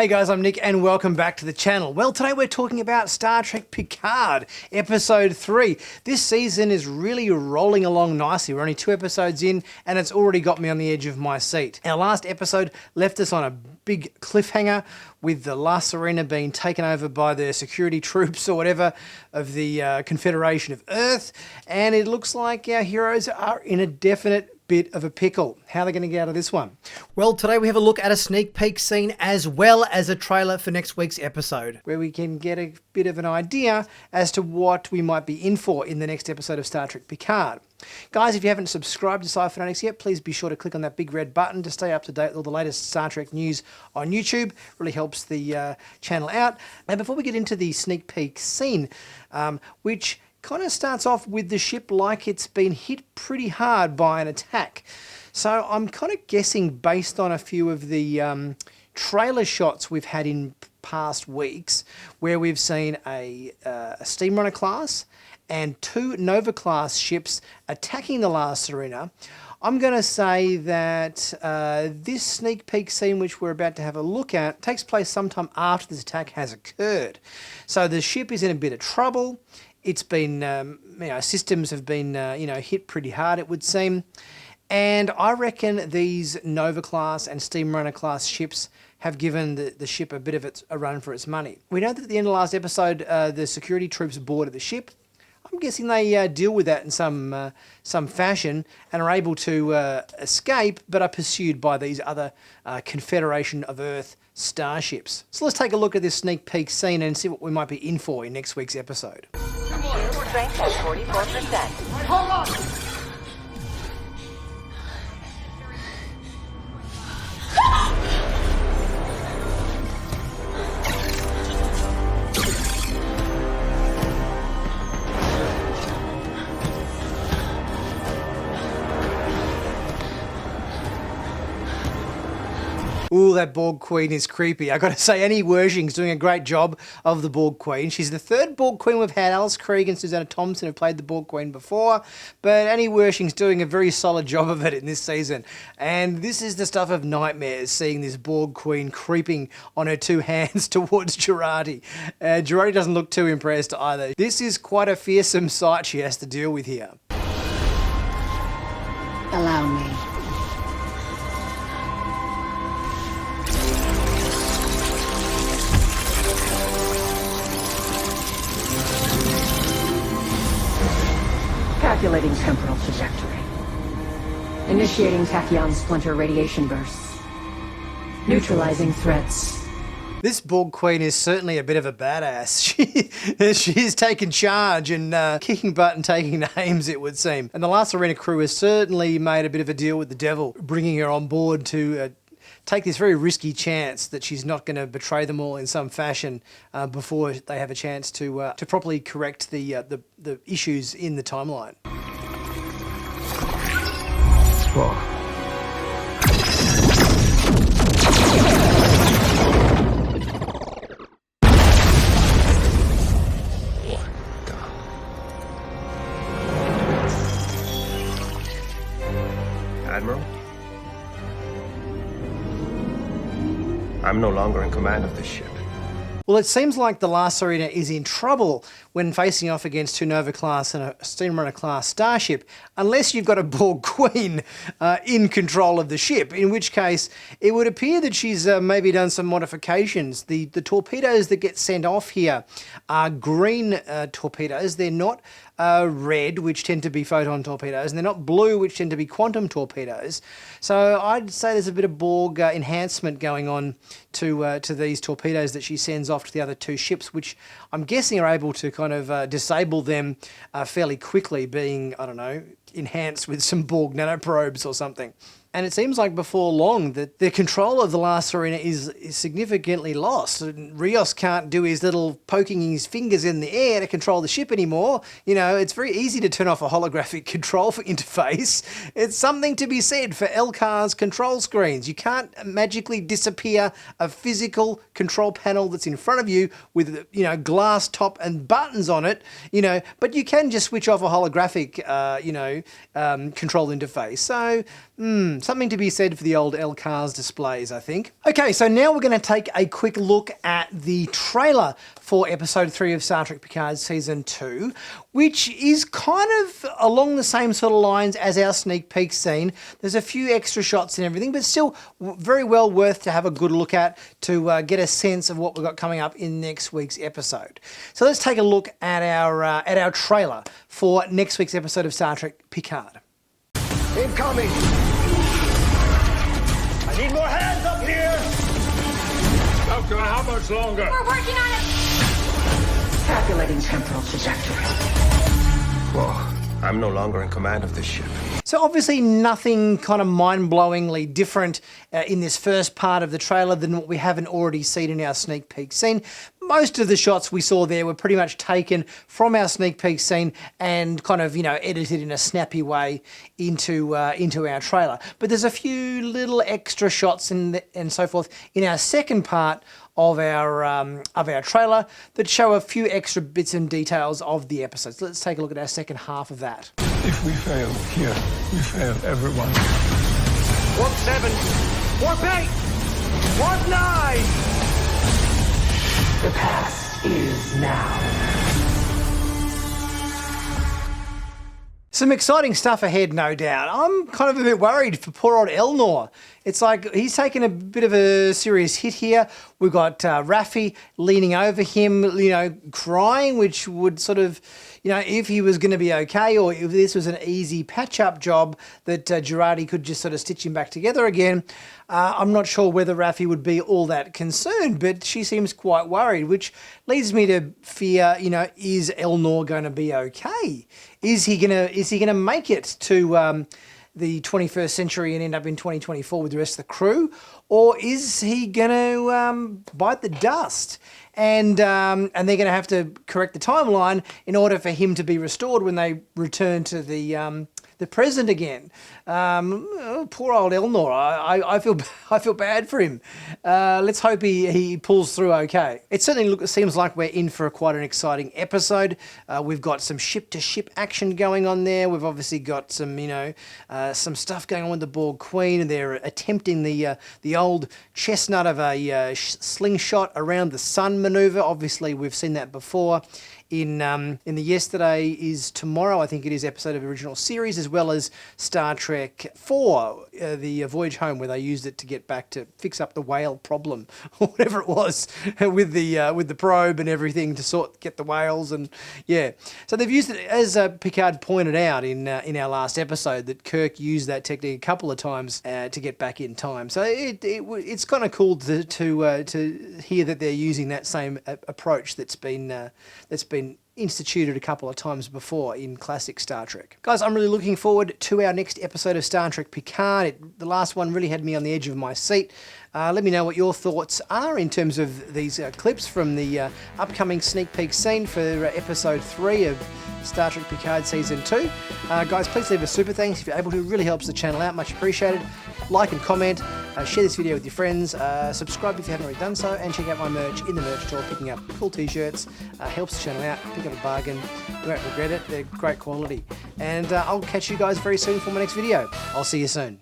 Hey guys, I'm Nick and welcome back to the channel. Well, today we're talking about Star Trek Picard, episode 3. This season is really rolling along nicely. We're only 2 episodes in and it's already got me on the edge of my seat. Our last episode left us on a big cliffhanger with the Latta being taken over by the security troops or whatever of the Confederation of Earth, and it looks like our heroes are in a definite bit of a pickle. How are they going to get out of this one? Well, today we have a look at a sneak peek scene as well as a trailer for next week's episode, where we can get a bit of an idea as to what we might be in for in the next episode of Star Trek Picard. Guys, if you haven't subscribed to Sci-Finatics yet, please be sure to click on that big red button to stay up to date with all the latest Star Trek news on YouTube. Really helps the channel out. And before we get into the sneak peek scene, which kind of starts off with the ship like it's been hit pretty hard by an attack. So I'm kind of guessing, based on a few of the trailer shots we've had in past weeks, where we've seen a Steamrunner class and 2 Nova class ships attacking the Latta, I'm going to say that this sneak peek scene, which we're about to have a look at, takes place sometime after this attack has occurred. So the ship is in a bit of trouble. It's been, systems have been, hit pretty hard, it would seem. And I reckon these Nova class and Steamrunner class ships have given the ship a bit of a run for its money. We know that at the end of last episode, the security troops boarded the ship. I'm guessing they deal with that in some fashion and are able to escape, but are pursued by these other Confederation of Earth starships. So let's take a look at this sneak peek scene and see what we might be in for in next week's episode. Strength at 44%. Hold on! Ooh, that Borg Queen is creepy. I got to say, Annie Wershing's doing a great job of the Borg Queen. She's the 3rd Borg Queen we've had. Alice Krieg and Susanna Thompson have played the Borg Queen before, but Annie Wershing's doing a very solid job of it in this season. And this is the stuff of nightmares, seeing this Borg Queen creeping on her 2 hands towards Jurati. Jurati doesn't look too impressed either. This is quite a fearsome sight she has to deal with here. Allow me. Calculating temporal trajectory. Initiating tachyon splinter radiation bursts. Neutralizing threats. This Borg Queen is certainly a bit of a badass. She's taken charge and kicking butt and taking names, it would seem. And the Latta crew has certainly made a bit of a deal with the devil, bringing her on board to take this very risky chance that she's not going to betray them all in some fashion before they have a chance to properly correct the issues in the timeline. Whoa. Admiral? I'm no longer in command of this ship. Well, it seems like the Latta is in trouble when facing off against 2 Nova class and a Steamrunner class starship, unless you've got a Borg Queen in control of the ship, in which case it would appear that she's maybe done some modifications. The torpedoes that get sent off here are green torpedoes. They're not red, which tend to be photon torpedoes, and they're not blue, which tend to be quantum torpedoes. So I'd say there's a bit of Borg enhancement going on to these torpedoes that she sends off to the other 2 ships, which I'm guessing are able to kind of disable them fairly quickly, being, I don't know, enhanced with some Borg nanoprobes or something. And it seems like before long that the control of the Latta is significantly lost. Rios can't do his little poking his fingers in the air to control the ship anymore. You know, it's very easy to turn off a holographic control interface. It's something to be said for LCAR's control screens. You can't magically disappear a physical control panel that's in front of you with, glass top and buttons on it, but you can just switch off a holographic, control interface. So, something to be said for the old LCARS displays, I think. Okay, so now we're going to take a quick look at the trailer for episode 3 of Star Trek Picard season 2, which is kind of along the same sort of lines as our sneak peek scene. There's a few extra shots and everything, but still very well worth to have a good look at to get a sense of what we've got coming up in next week's episode. So let's take a look at our trailer for next week's episode of Star Trek Picard. Incoming! I need more hands up here! Doctor, how much longer? We're working on it! Calculating temporal trajectory. Whoa, I'm no longer in command of this ship. So obviously nothing kind of mind-blowingly different in this first part of the trailer than what we haven't already seen in our sneak peek scene. Most of the shots we saw there were pretty much taken from our sneak peek scene and kind of, edited in a snappy way into our trailer. But there's a few little extra shots and so forth in our second part of our trailer that show a few extra bits and details of the episode. So let's take a look at our second half of that. If we fail here, we fail everyone. Warp 7! Warp 8! Warp 9! The past is now. Some exciting stuff ahead, no doubt. I'm kind of a bit worried for poor old Elnor. It's like he's taken a bit of a serious hit here. We've got Raffi leaning over him, crying, which would sort of, if he was going to be okay or if this was an easy patch-up job that Girardi could just sort of stitch him back together again. I'm not sure whether Raffi would be all that concerned, but she seems quite worried, which leads me to fear, is Elnor going to be okay? Is he gonna make it to the 21st century and end up in 2024 with the rest of the crew, or is he going to bite the dust? And they're going to have to correct the timeline in order for him to be restored when they return to the present again. Poor old Elnor. I feel bad for him. Let's hope he pulls through okay. It certainly seems like we're in for quite an exciting episode. We've got some ship-to-ship action going on there. We've obviously got some some stuff going on with the Borg Queen, and they're attempting the old chestnut of a slingshot around the sun maneuver. Obviously, we've seen that before in the Yesterday is Tomorrow, I think it is, episode of original series, as well as Star Trek 4, the Voyage Home, where they used it to get back to fix up the whale problem or whatever it was with the probe and everything to get the whales, and yeah. So they've used it, as Picard pointed out in our last episode, that Kirk used that technique a couple of times to get back in time. So it's kind of cool to hear that they're using that same approach that's been instituted a couple of times before in classic Star Trek. Guys, I'm really looking forward to our next episode of Star Trek Picard. The last one really had me on the edge of my seat. Let me know what your thoughts are in terms of these clips from the upcoming sneak peek scene for episode 3 of Star Trek Picard season 2. Guys, please leave a super thanks if you're able to. It really helps the channel out, much appreciated. Like and comment, share this video with your friends, subscribe if you haven't already done so, and check out my merch in the merch store. Picking up cool t-shirts helps the channel out. Pick up a bargain, you won't regret it, they're great quality. And I'll catch you guys very soon for my next video. I'll see you soon.